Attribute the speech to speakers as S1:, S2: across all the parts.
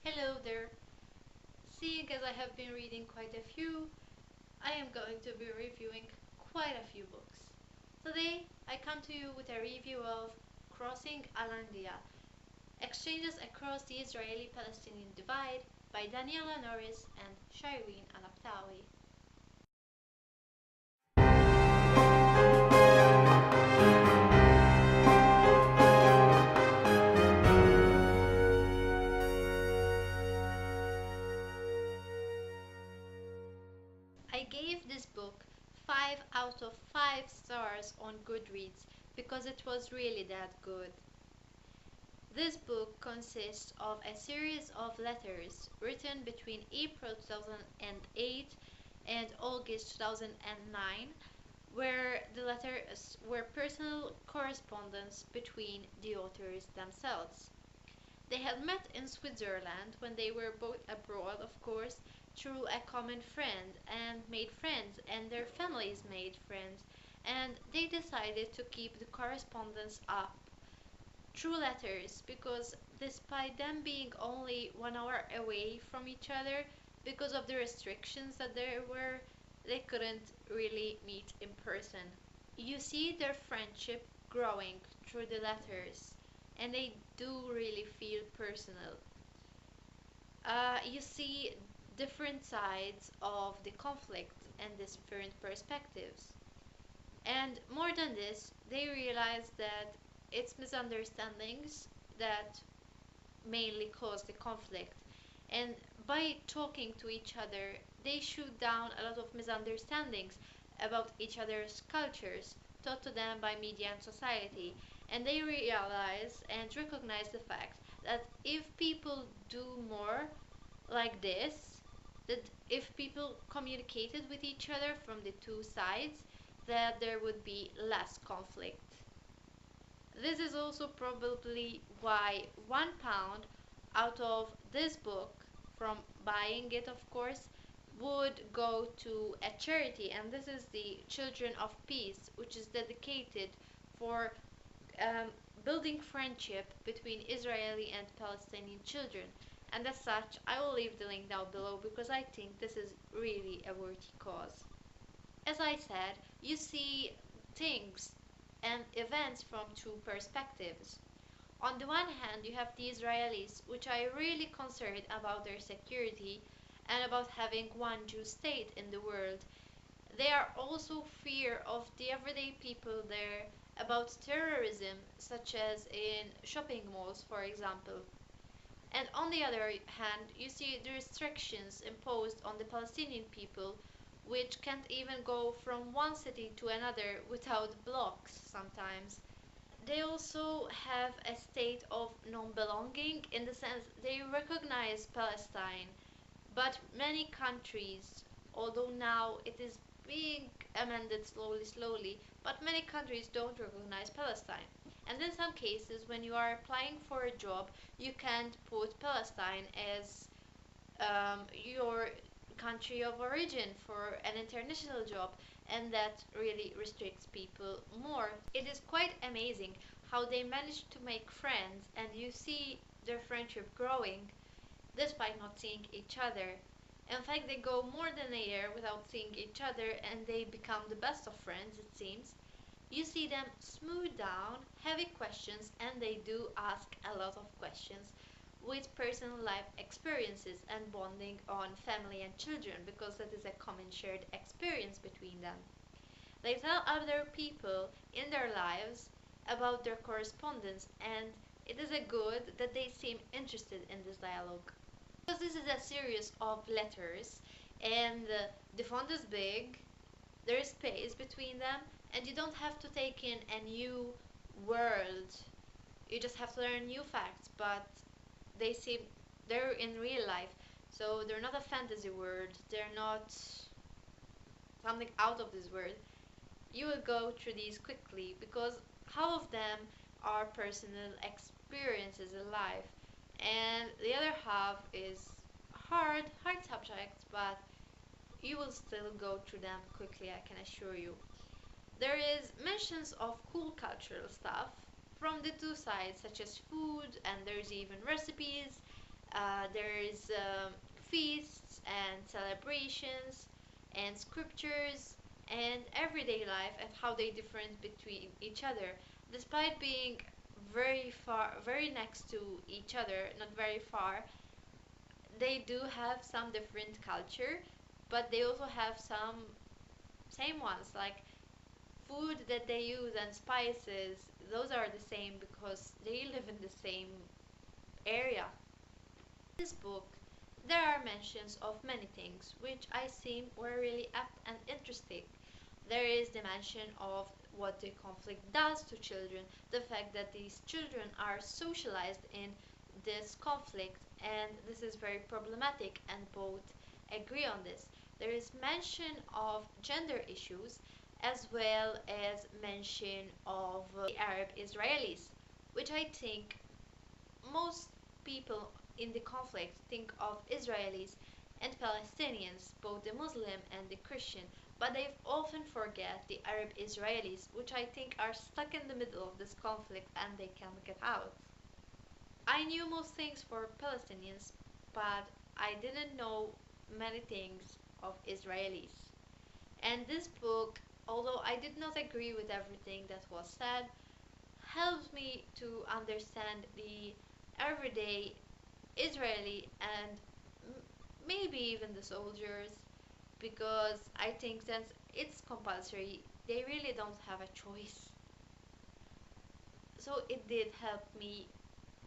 S1: Hello there. Seeing as I have been reading quite a few, I am going to be reviewing quite a few books. Today, I come to you with a review of Crossing Qalandiya, Exchanges Across the Israeli-Palestinian Divide by Daniela Norris and Shireen Al-Abtawi. I gave this book 5 out of 5 stars on Goodreads because it was really that good. This book consists of a series of letters written between April 2008 and August 2009, where the letters were personal correspondence between the authors themselves. They had met in Switzerland when they were both abroad, of course, through a common friend, and made friends, and their families made friends, and they decided to keep the correspondence up through letters because despite them being only 1 hour away from each other because of the restrictions that there were, they couldn't really meet in person. You see their friendship growing through the letters, and they do really feel personal. You see different sides of the conflict and different perspectives. And more than this, they realize that it's misunderstandings that mainly cause the conflict. And by talking to each other, they shoot down a lot of misunderstandings about each other's cultures taught to them by media and society. And they realize and recognize the fact that if people do more like this, that if people communicated with each other from the two sides, that there would be less conflict. This is also probably why £1 out of this book, from buying it of course, would go to a charity, and this is the Children of Peace, which is dedicated for um, building friendship between Israeli and Palestinian children. And as such, I will leave the link down below because I think this is really a worthy cause. As I said, you see things and events from two perspectives. On the one hand, you have the Israelis, which are really concerned about their security and about having one Jew state in the world. They are also fear of the everyday people there about terrorism, such as in shopping malls, for example. And on the other hand, you see the restrictions imposed on the Palestinian people, which can't even go from one city to another without blocks sometimes. They also have a state of non belonging in the sense they recognize Palestine, but many countries, although now it is being amended slowly, but many countries don't recognize Palestine. And in some cases, when you are applying for a job, you can't put Palestine as your country of origin for an international job, and that really restricts people more. It is quite amazing how they manage to make friends, and you see their friendship growing despite not seeing each other. In fact, they go more than a year without seeing each other and they become the best of friends, it seems. You see them smooth down heavy questions, and they do ask a lot of questions with personal life experiences and bonding on family and children because that is a common shared experience between them. They tell other people in their lives about their correspondence, and it is a good that they seem interested in this dialogue. Because this is a series of letters, and the font is big, there is space between them, and you don't have to take in a new world. You just have to learn new facts, but they seem they're in real life, so they're not a fantasy world. They're not something out of this world. You will go through these quickly because half of them are personal experiences in life, and the other half is hard subjects, but you will still go through them quickly, I can assure you. There is mentions of cool cultural stuff from the two sides, such as food, and there's even recipes, There's feasts and celebrations and scriptures and everyday life and how they different between each other, despite being very far, very next to each other, not very far. They do have some different culture, but they also have some same ones, like food that they use and spices. Those are the same because they live in the same area. In this book, there are mentions of many things which I seem were really apt and interesting. There is the mention of what the conflict does to children, the fact that these children are socialized in this conflict, and this is very problematic, and both agree on this. There is mention of gender issues as well as mention of the Arab Israelis, which I think most people in the conflict think of Israelis and Palestinians, both the Muslim and the Christian, but they often forget the Arab Israelis, which I think are stuck in the middle of this conflict and they can't get out. I knew most things for Palestinians, but I didn't know many things of Israelis. And this book, although I did not agree with everything that was said, helps me to understand the everyday Israeli and maybe even the soldiers, because I think since it's compulsory, they really don't have a choice. So it did help me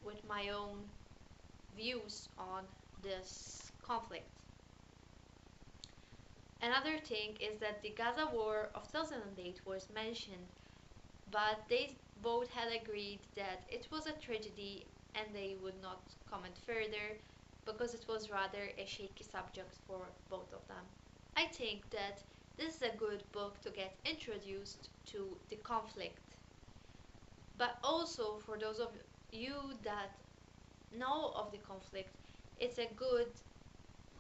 S1: with my own views on this conflict. Another thing is that the Gaza War of 2008 was mentioned, but they both had agreed that it was a tragedy and they would not comment further because it was rather a shaky subject for both of them. I think that this is a good book to get introduced to the conflict, but also for those of you that know of the conflict, it's a good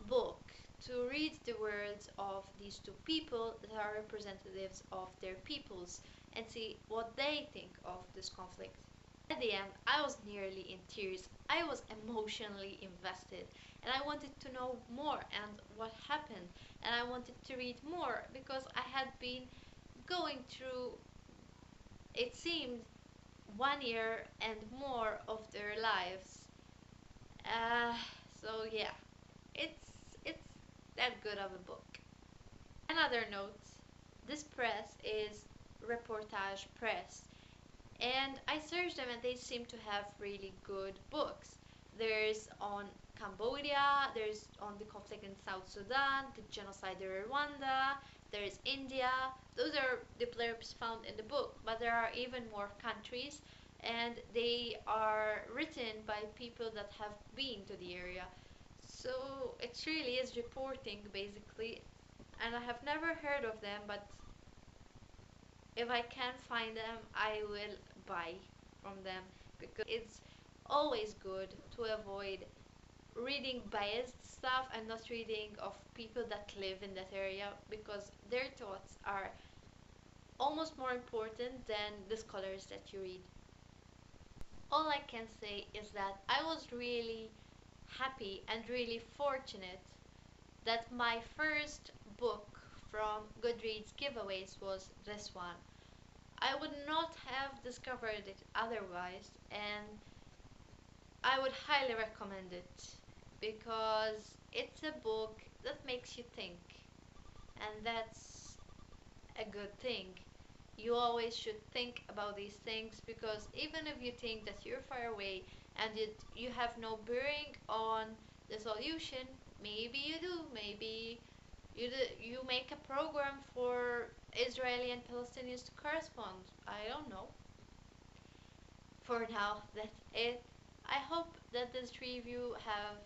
S1: book to read the words of these two people that are representatives of their peoples and see what they think of this conflict. At the end, I was nearly in tears. I was emotionally invested and I wanted to know more and what happened, and I wanted to read more because I had been going through, it seemed, 1 year and more of their lives. Uh, so yeah, it's that good of a book. Another note, this press is reportage press, and I searched them and they seem to have really good books. There's on Cambodia, there's on the conflict in South Sudan, the genocide in Rwanda, there's India. Those are the blurbs found in the book, but there are even more countries and they are written by people that have been to the area. So it really is reporting basically, and I have never heard of them, but if I can find them, I will buy from them because it's always good to avoid reading biased stuff and not reading of people that live in that area because their thoughts are almost more important than the scholars that you read. All I can say is that I was really happy and really fortunate that my first book from Goodreads giveaways was this one. I would not have discovered it otherwise, and I would highly recommend it because it's a book that makes you think, and that's a good thing. You always should think about these things because even if you think that you're far away and you have no bearing on the solution, maybe you do. Maybe you make a program for Israeli and Palestinians to correspond. I don't know. For now, that's it. I hope that this review have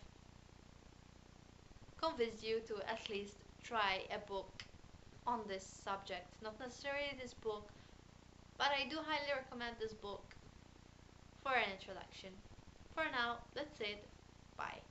S1: convinced you to at least try a book on this subject. Not necessarily this book, but I do highly recommend this book for an introduction. For now, that's it. Bye.